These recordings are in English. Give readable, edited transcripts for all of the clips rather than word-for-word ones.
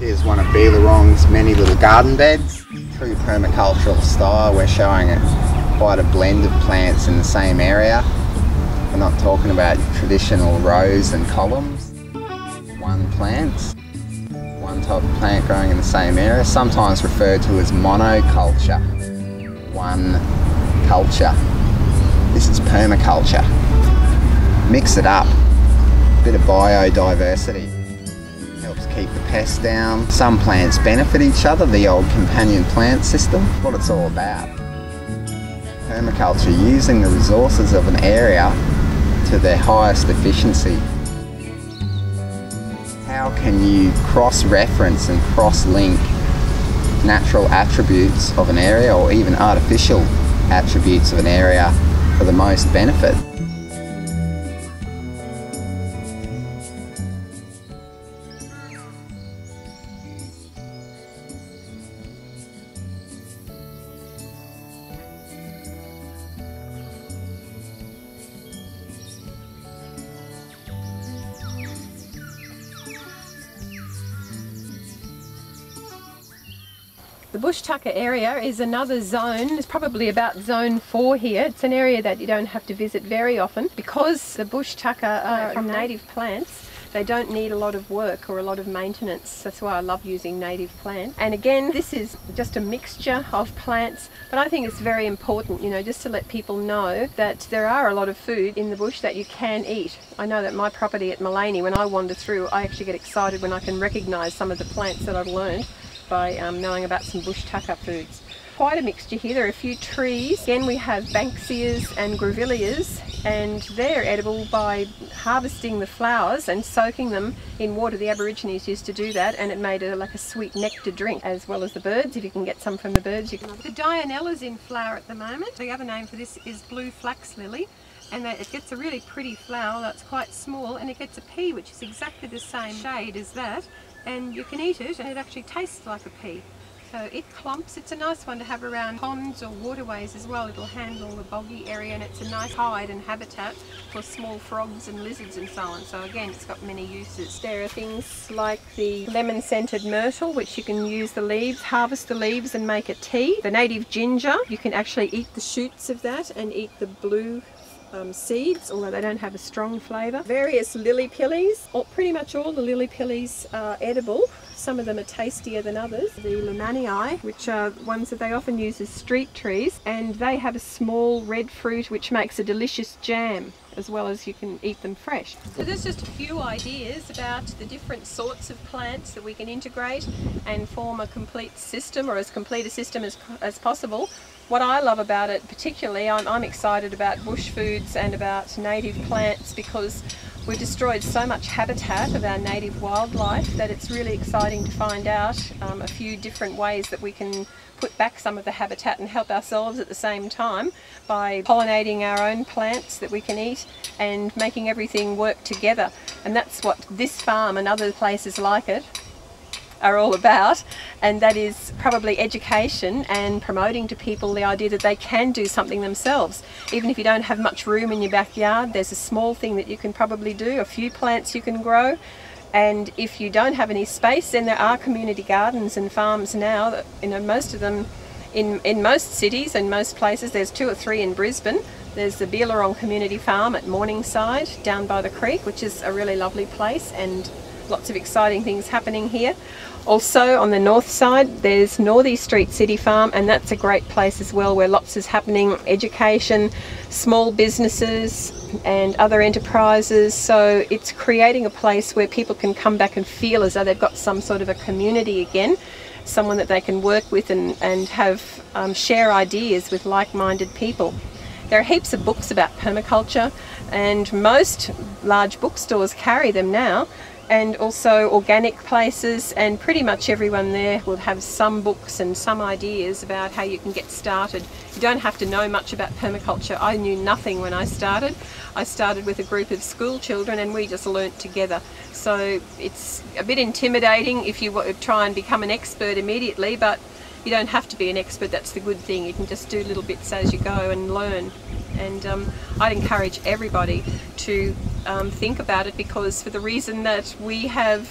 Here's one of Beelarong's many little garden beds. True permacultural style, we're showing it quite a blend of plants in the same area. We're not talking about traditional rows and columns. One plant, one type of plant growing in the same area, sometimes referred to as monoculture. One culture. This is permaculture. Mix it up, a bit of biodiversity. Helps keep the pests down. Some plants benefit each other, the old companion plant system, what it's all about. Permaculture, using the resources of an area to their highest efficiency. How can you cross-reference and cross-link natural attributes of an area or even artificial attributes of an area for the most benefit? The bush tucker area is another zone. It's probably about zone 4 here. It's an area that you don't have to visit very often because the bush tucker are from native plants. They don't need a lot of work or a lot of maintenance. That's why I love using native plants. And again, this is just a mixture of plants, but I think it's very important, you know, just to let people know that there are a lot of food in the bush that you can eat. I know that my property at Mullaney, when I wander through, I actually get excited when I can recognise some of the plants that I've learned by knowing about some bush tucker foods. Quite a mixture here. There are a few trees. Again, we have Banksias and Grevilleas, and they're edible by harvesting the flowers and soaking them in water. The Aborigines used to do that, and it made it like a sweet nectar drink, as well as the birds. If you can get some from the birds, you can. The Dianella's in flower at the moment. The other name for this is blue flax lily, and it gets a really pretty flower that's quite small, and it gets a pea which is exactly the same shade as that, and you can eat it and it actually tastes like a pea. So it clumps. It's a nice one to have around ponds or waterways as well. It'll handle the boggy area, and it's a nice hide and habitat for small frogs and lizards and so on. So again, it's got many uses. There are things like the lemon scented myrtle, which you can use the leaves, harvest the leaves and make a tea. The native ginger, you can actually eat the shoots of that and eat the blue seeds, although they don't have a strong flavour. Various lily pillies, pretty much all the lily pillies are edible. Some of them are tastier than others. The lemanii, which are ones that they often use as street trees, and they have a small red fruit which makes a delicious jam, as well as you can eat them fresh. So there's just a few ideas about the different sorts of plants that we can integrate and form a complete system, or as complete a system as possible. What I love about it particularly, I'm excited about bush foods and about native plants, because we've destroyed so much habitat of our native wildlife that it's really exciting to find out a few different ways that we can put back some of the habitat and help ourselves at the same time by pollinating our own plants that we can eat and making everything work together. And that's what this farm and other places like it are all about, and that is probably education and promoting to people the idea that they can do something themselves. Even if you don't have much room in your backyard, there's a small thing that you can probably do, a few plants you can grow. And if you don't have any space, then there are community gardens and farms now that, you know, most of them in most cities and most places. There's 2 or 3 in Brisbane. There's the Beelarong Community Farm at Morningside down by the creek, which is a really lovely place, and lots of exciting things happening here. Also on the north side there's Northeast Street City Farm, and that's a great place as well, where lots is happening, education, small businesses and other enterprises. So it's creating a place where people can come back and feel as though they've got some sort of a community again, someone that they can work with and have share ideas with like-minded people. There are heaps of books about permaculture, and most large bookstores carry them now, and also organic places, and pretty much everyone there will have some books and some ideas about how you can get started. You don't have to know much about permaculture. I knew nothing when I started. I started with a group of school children and we just learnt together. So it's a bit intimidating if you try and become an expert immediately, but you don't have to be an expert. That's the good thing. You can just do little bits as you go and learn. And I'd encourage everybody to think about it, because for the reason that we have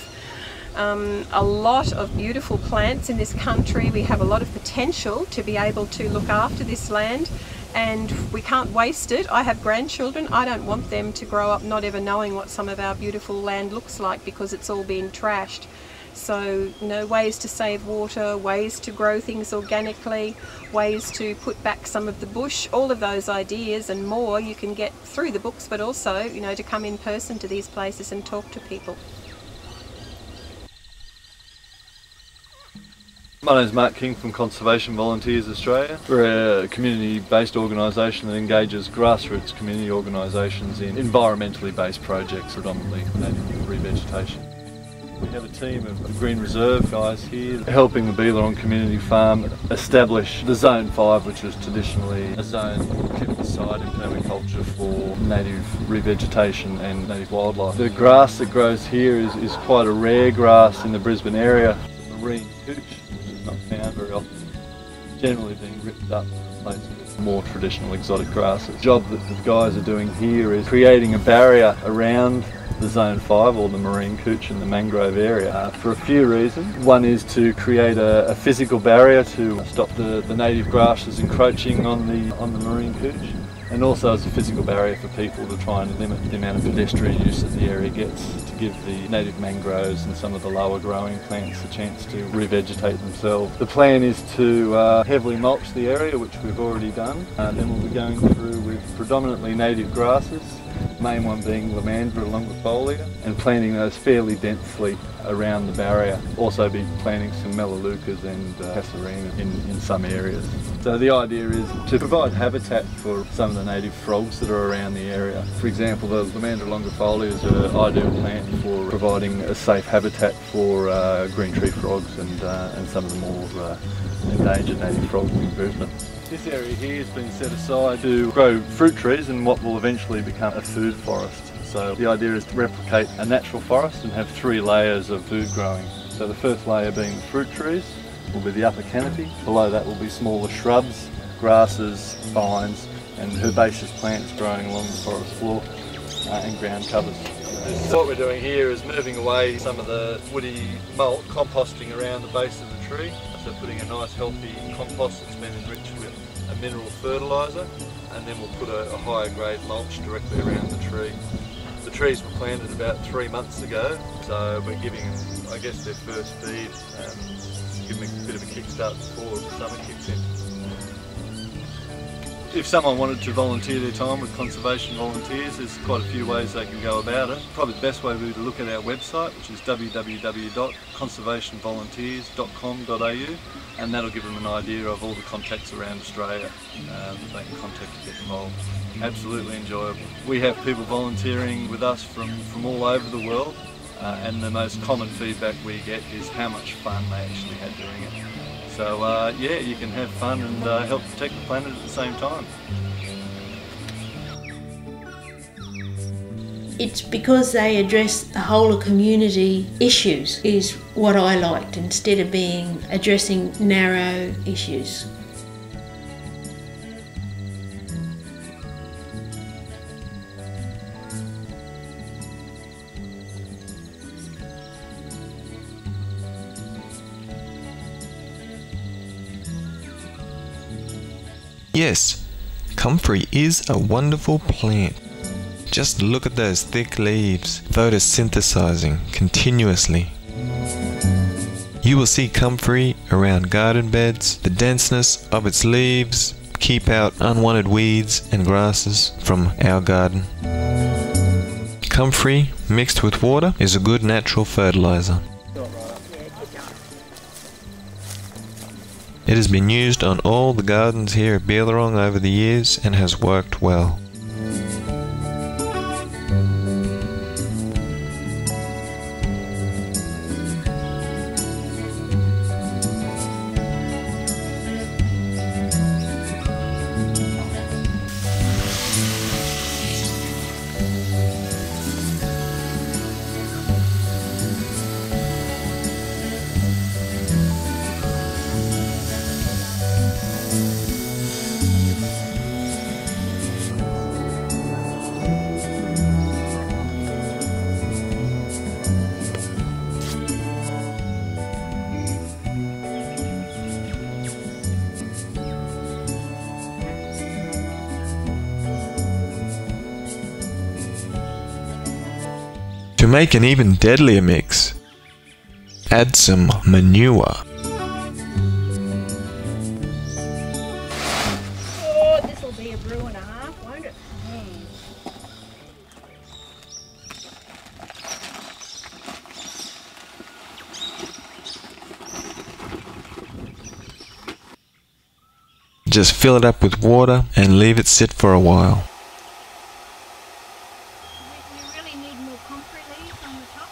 A lot of beautiful plants in this country. We have a lot of potential to be able to look after this land, and we can't waste it. I have grandchildren. I don't want them to grow up not ever knowing what some of our beautiful land looks like because it's all been trashed. So, you know, ways to save water, ways to grow things organically, ways to put back some of the bush, all of those ideas and more you can get through the books, but also, you know, to come in person to these places and talk to people. My name is Mark King from Conservation Volunteers Australia. We're a community-based organisation that engages grassroots community organisations in environmentally based projects, predominantly native revegetation. We have a team of Green Reserve guys here helping the Beelarong Community Farm establish the Zone 5, which was traditionally a zone kept aside in permaculture for native revegetation and native wildlife. The grass that grows here is quite a rare grass in the Brisbane area. The marine cooch, which is not found very often, generally being ripped up and replaced with more traditional exotic grasses. The job that the guys are doing here is creating a barrier around the Zone 5 or the marine cooch and the mangrove area for a few reasons. One is to create a physical barrier to stop the native grasses encroaching on the marine cooch, and also as a physical barrier for people to try and limit the amount of pedestrian use that the area gets, to give the native mangroves and some of the lower growing plants a chance to revegetate themselves. The plan is to heavily mulch the area, which we've already done. Then we'll be going through with predominantly native grasses, the main one being Lamandra longifolia, and planting those fairly densely around the barrier. Also be planting some melaleucas and casuarinas in some areas. So the idea is to provide habitat for some of the native frogs that are around the area. For example, the Lamandra longifolia is an ideal plant for providing a safe habitat for green tree frogs and some of the more endangered native frogs in Brisbane. This area here has been set aside to grow fruit trees in what will eventually become a food forest. So the idea is to replicate a natural forest and have 3 layers of food growing. So the first layer being the fruit trees will be the upper canopy. Below that will be smaller shrubs, grasses, vines and herbaceous plants growing along the forest floor and ground covers. So what we're doing here is moving away some of the woody mulch, composting around the base of the tree. So putting a nice healthy compost that's been enriched with a mineral fertiliser, and then we'll put a higher grade mulch directly around the tree. The trees were planted about 3 months ago, so we're giving them, I guess, their first feed, giving them a bit of a kickstart before the summer kicks in. If someone wanted to volunteer their time with Conservation Volunteers, there's quite a few ways they can go about it. Probably the best way would be to look at our website, which is www.conservationvolunteers.com.au, and that'll give them an idea of all the contacts around Australia that they can contact to get involved. Absolutely enjoyable. We have people volunteering with us from all over the world, and the most common feedback we get is how much fun they actually had doing it. So yeah, you can have fun and help protect the planet at the same time. It's because they address the whole of community issues is what I liked, instead of being addressing narrow issues. Yes, comfrey is a wonderful plant. Just look at those thick leaves, photosynthesizing continuously. You will see comfrey around garden beds. The denseness of its leaves keep out unwanted weeds and grasses from our garden. Comfrey mixed with water is a good natural fertilizer. It has been used on all the gardens here at Beelarong over the years and has worked well. To make an even deadlier mix, add some manure. Oh, this'll be a brew and a half, won't it? Just fill it up with water and leave it sit for a while. We really need more comfrey leaves on the top.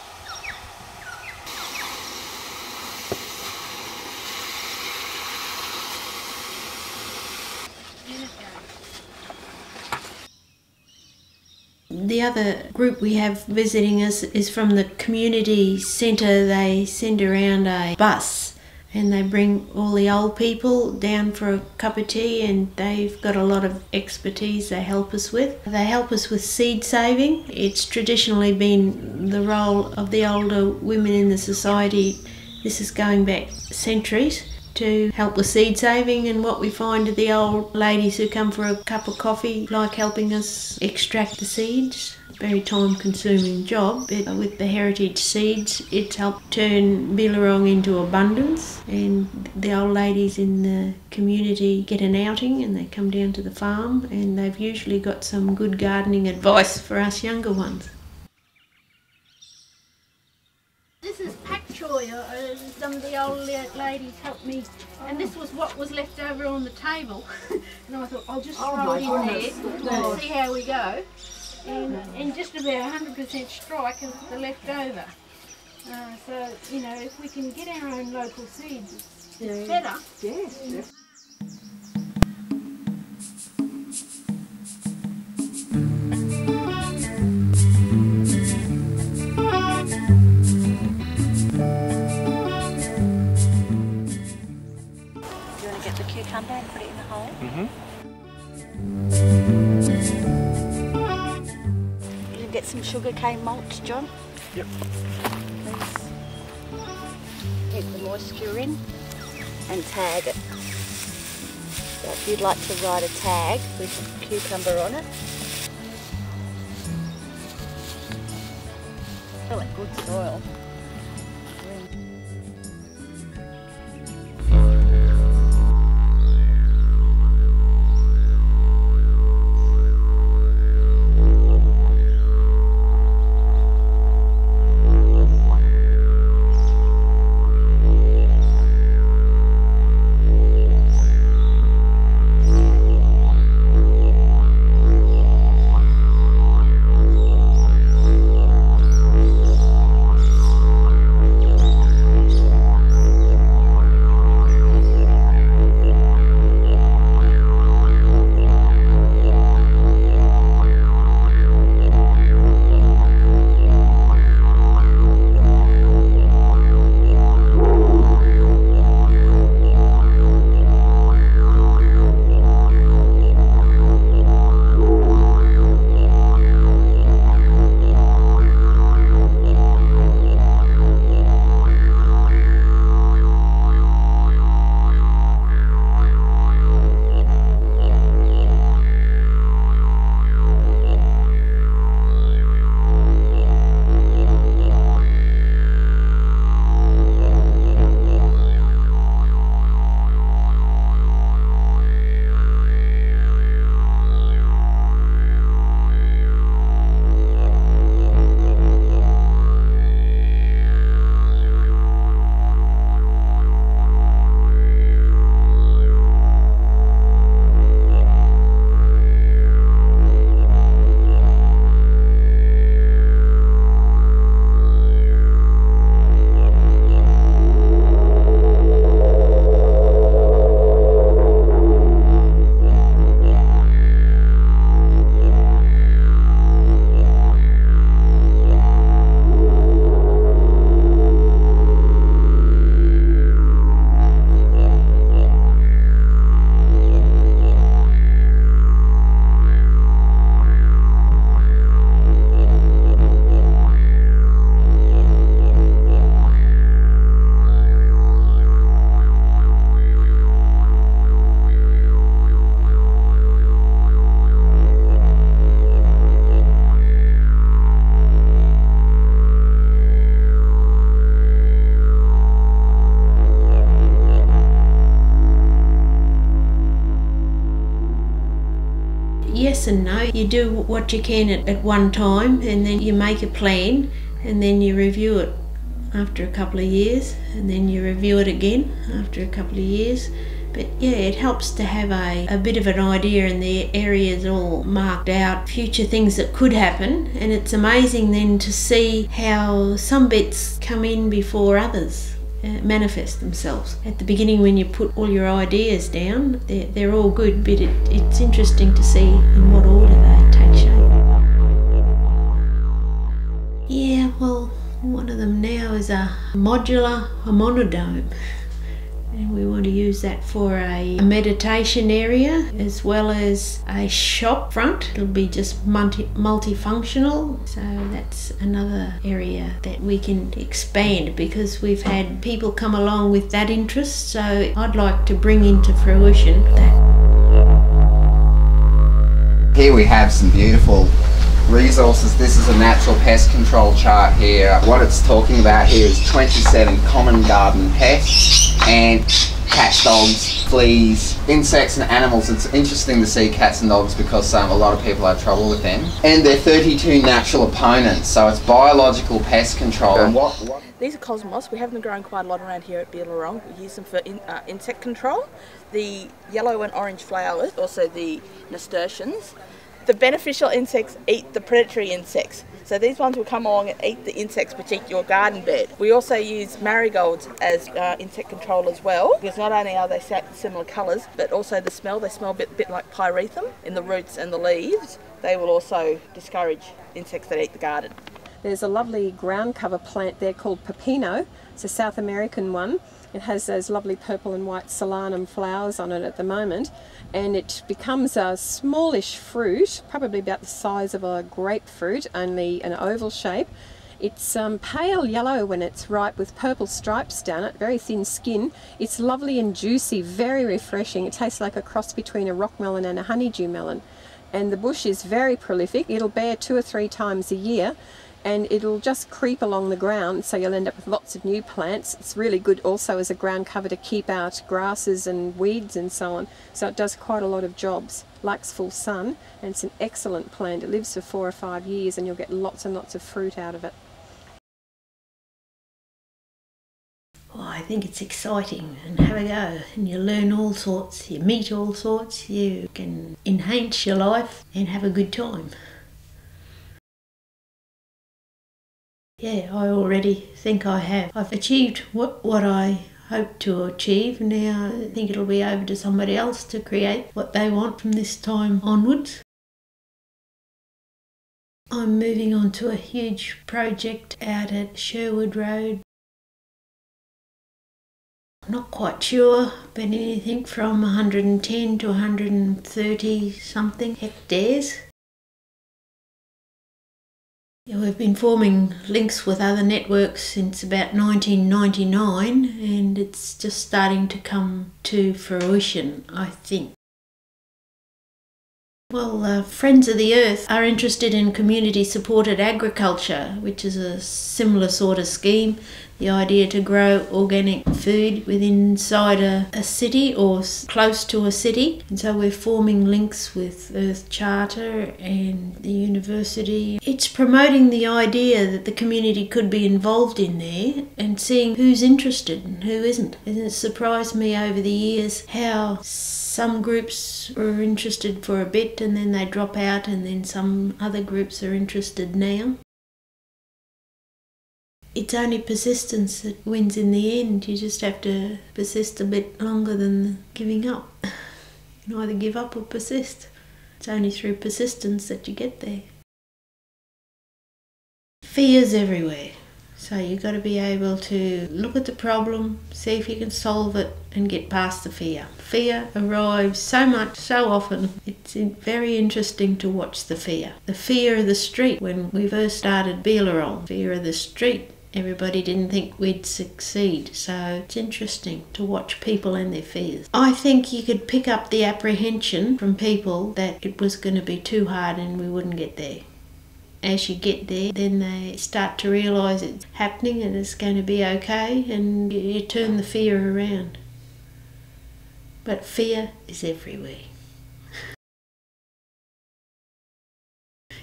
The other group we have visiting us is from the community centre. They send around a bus and they bring all the old people down for a cup of tea, and they've got a lot of expertise they help us with. They help us with seed saving. It's traditionally been the role of the older women in the society, this is going back centuries, to help with seed saving. And what we find are the old ladies who come for a cup of coffee like helping us extract the seeds. Very time consuming job, but with the heritage seeds it's helped turn Beelarong into abundance, and the old ladies in the community get an outing and they come down to the farm, and they've usually got some good gardening advice for us younger ones. This is pak choy. Some of the old ladies helped me, and this was what was left over on the table. And I thought I'll just throw it in there and see how we go. And just about 100% strike of the leftover. So, you know, if we can get our own local seeds, it's better. Yes. Cucumber and put it in the hole. You can get some sugarcane malt, John. Yep. Please. Get the moisture in and tag it. So if you'd like to write a tag with cucumber on it. I like good soil. you do what you can at one time, and then you make a plan, and then you review it after a couple of years, and then you review it again after a couple of years. But yeah, it helps to have a bit of an idea, and the areas all marked out, future things that could happen. And it's amazing then to see how some bits come in before others manifest themselves. At the beginning, when you put all your ideas down, they're all good, but it's interesting to see in what order they take shape. Yeah, well, one of them now is a modular monodome. And we want to use that for a meditation area as well as a shop front. It'll be just multifunctional. So that's another area that we can expand, because we've had people come along with that interest. So I'd like to bring into fruition that. Here we have some beautiful resources. This is a natural pest control chart here. What it's talking about here is 27 common garden pests and cats, dogs, fleas, insects and animals. It's interesting to see cats and dogs because a lot of people have trouble with them. And they're 32 natural opponents, so it's biological pest control. And what These are cosmos. We have them growing quite a lot around here at Beelarong. We use them for insect control. The yellow and orange flowers, also the nasturtiums. The beneficial insects eat the predatory insects. So these ones will come along and eat the insects which eat your garden bed. We also use marigolds as insect control as well, because not only are they similar colours, but also the smell. They smell a bit like pyrethrum in the roots and the leaves. They will also discourage insects that eat the garden. There's a lovely ground cover plant there called pepino. It's a South American one. It has those lovely purple and white solanum flowers on it at the moment, and it becomes a smallish fruit, probably about the size of a grapefruit, only an oval shape. It's pale yellow when it's ripe with purple stripes down it, very thin skin. It's lovely and juicy, very refreshing. It tastes like a cross between a rock melon and a honeydew melon. And the bush is very prolific. It'll bear 2 or 3 times a year, and it'll just creep along the ground, so you'll end up with lots of new plants. It's really good also as a ground cover to keep out grasses and weeds and so on. So it does quite a lot of jobs. Likes full sun, and it's an excellent plant. It lives for 4 or 5 years, and you'll get lots and lots of fruit out of it. Well, I think it's exciting, and have a go, and you learn all sorts, you meet all sorts, you can enhance your life and have a good time. Yeah, I already think I have. I've achieved what I hoped to achieve. Now I think it'll be over to somebody else to create what they want from this time onwards. I'm moving on to a huge project out at Sherwood Road. I'm not quite sure, but anything from 110 to 130 something hectares. Yeah, we've been forming links with other networks since about 1999, and it's just starting to come to fruition, I think. Well, Friends of the Earth are interested in community-supported agriculture, which is a similar sort of scheme. The idea to grow organic food inside a city or close to a city. And so we're forming links with Earth Charter and the university. It's promoting the idea that the community could be involved in there and seeing who's interested and who isn't. And it surprised me over the years how some groups were interested for a bit and then they drop out, and then some other groups are interested now. It's only persistence that wins in the end. You just have to persist a bit longer than giving up. You can either give up or persist. It's only through persistence that you get there. Fear's everywhere. So you've got to be able to look at the problem, see if you can solve it and get past the fear. Fear arrives so often. It's very interesting to watch the fear. The fear of the street. When we first started Beelarong, fear of the street. Everybody didn't think we'd succeed, so it's interesting to watch people and their fears. I think you could pick up the apprehension from people that it was going to be too hard and we wouldn't get there. As you get there, then they start to realise it's happening and it's going to be okay, and you turn the fear around. But fear is everywhere.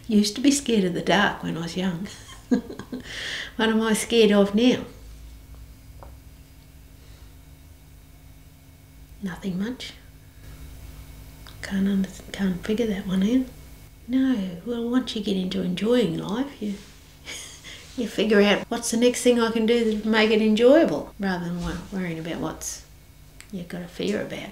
Used to be scared of the dark when I was young. What am I scared of now? Nothing much. Can't figure that one out. No, well, once you get into enjoying life, you figure out what's the next thing I can do to make it enjoyable, rather than worrying about what's you've got to fear about.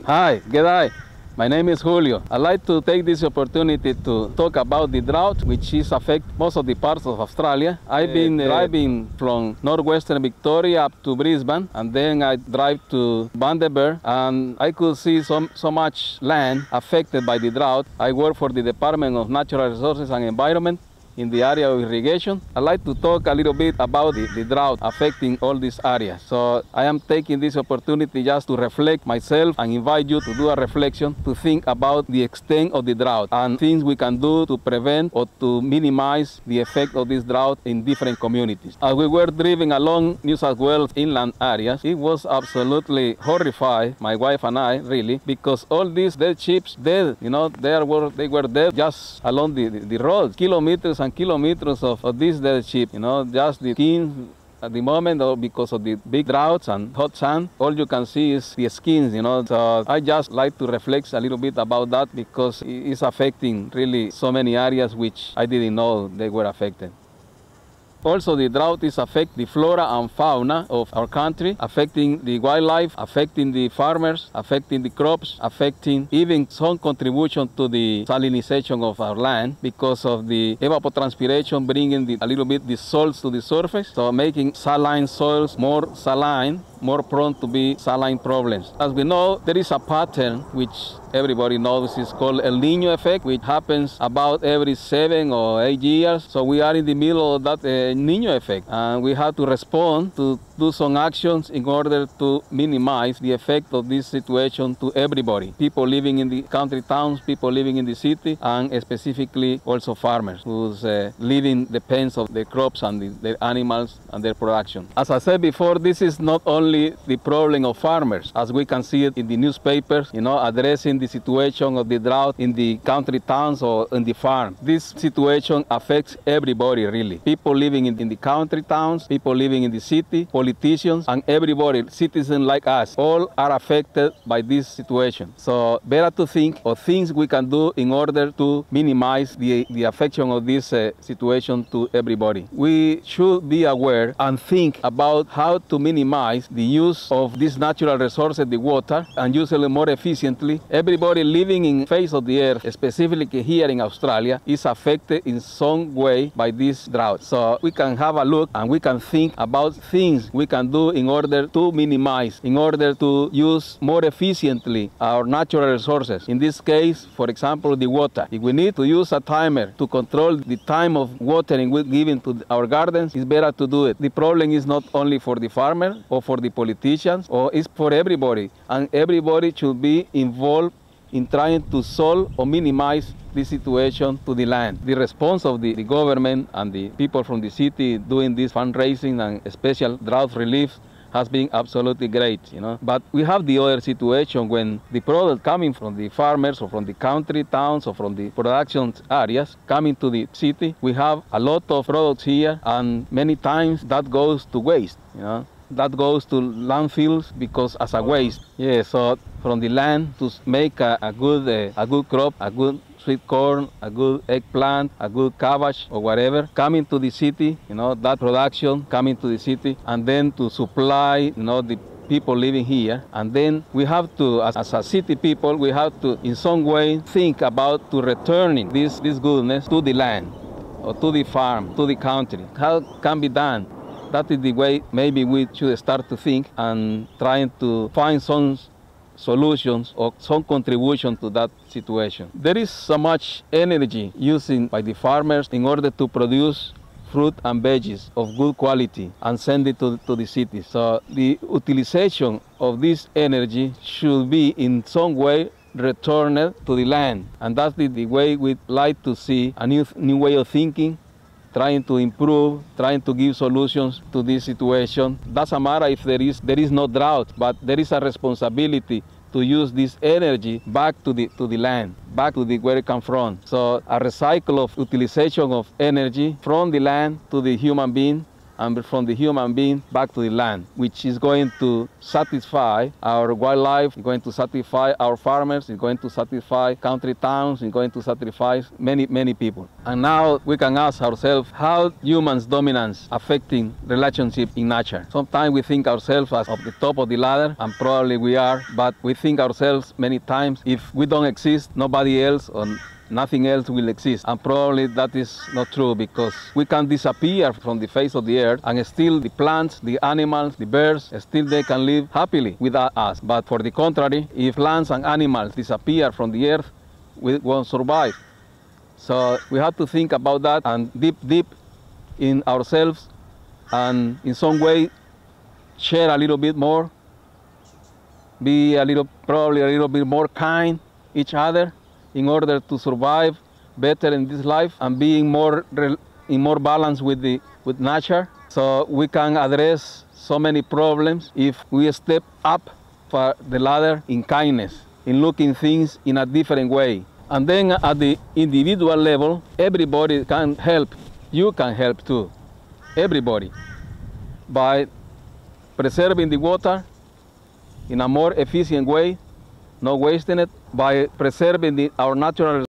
Hi, g'day. My name is Julio. I'd like to take this opportunity to talk about the drought, which is affect most of the parts of Australia. I've been driving from northwestern Victoria up to Brisbane, and then I drive to Bundaberg, and I could see so much land affected by the drought. I work for the Department of Natural Resources and Environment in the area of irrigation. I'd like to talk a little bit about the drought affecting all these areas. So I am taking this opportunity just to reflect myself and invite you to do a reflection, to think about the extent of the drought and things we can do to prevent or to minimize the effect of this drought in different communities. As we were driving along New South Wales inland areas, it was absolutely horrified, my wife and I, really, because all these dead sheep, dead, you know, they were dead just along the road, kilometers and kilometers of these dead sheep, you know, just the skin at the moment, or because of the big droughts and hot sun, all you can see is the skins, you know. So I just like to reflect a little bit about that, because it's affecting really so many areas which I didn't know they were affected. Also, the drought is affecting the flora and fauna of our country, affecting the wildlife, affecting the farmers, affecting the crops, affecting even some contribution to the salinization of our land, because of the evapotranspiration bringing a little bit the salts to the surface, so making saline soils more saline, more prone to be saline problems. As we know, there is a pattern which everybody knows is called El Niño effect, which happens about every 7 or 8 years. So we are in the middle of that Niño effect, and we have to respond to do some actions in order to minimize the effect of this situation to everybody. People living in the country towns, people living in the city, and specifically also farmers whose living depends on the crops and their animals and their production. As I said before, this is not only the problem of farmers, as we can see it in the newspapers, you know, addressing the situation of the drought in the country towns or in the farm. This situation affects everybody, really. People living in the country towns, people living in the city, politicians, and everybody, citizens like us, all are affected by this situation. So better to think of things we can do in order to minimize the affection of this situation to everybody. We should be aware and think about how to minimize the use of these natural resources, the water, and use it more efficiently. Everybody living in the face of the earth, specifically here in Australia, is affected in some way by this drought. So we can have a look and we can think about things we can do in order to minimize, in order to use more efficiently our natural resources. In this case, for example, the water. If we need to use a timer to control the time of watering we're giving to our gardens, it's better to do it. The problem is not only for the farmer or for the politicians, or it's for everybody, and everybody should be involved in trying to solve or minimize the situation to the land. The response of the government and the people from the city doing this fundraising and special drought relief has been absolutely great, you know. But we have the other situation when the product coming from the farmers or from the country towns or from the production areas coming to the city. We have a lot of products here, and many times that goes to waste, you know. That goes to landfills because as a waste. Yeah, so from the land to make a good crop, a good sweet corn, a good eggplant, a good cabbage or whatever, coming to the city, you know, that production coming to the city, and then to supply, you know, the people living here. And then we have to, as a city people, we have to in some way think about to returning this goodness to the land or to the farm, to the country. How can be done? That is the way maybe we should start to think and trying to find some solutions or some contribution to that situation. There is so much energy used by the farmers in order to produce fruit and veggies of good quality and send it to the cities. So the utilization of this energy should be in some way returned to the land. And that's the way we'd like to see a new way of thinking, trying to improve, trying to give solutions to this situation. Doesn't matter if there is no drought, but there is a responsibility to use this energy back to the land, back to where it comes from. So a recycle of utilization of energy from the land to the human being, and from the human being back to the land, which is going to satisfy our wildlife, going to satisfy our farmers, it's going to satisfy country towns, it's going to satisfy many, many people. And now we can ask ourselves how humans' dominance affecting relationship in nature. Sometimes we think ourselves as of the top of the ladder, and probably we are, but we think ourselves many times, if we don't exist, nobody else or nothing else will exist. And probably that is not true, because we can disappear from the face of the earth and still the plants, the animals, the birds, still they can live happily without us. But for the contrary, if plants and animals disappear from the earth, we won't survive. So we have to think about that and deep in ourselves, and in some way share a little bit more, be probably a little bit more kind each other, in order to survive better in this life and being more balance with nature. So we can address so many problems if we step up for the ladder in kindness, in looking things in a different way. And then at the individual level, everybody can help. You can help too, everybody, by preserving the water in a more efficient way, not wasting it, by preserving our natural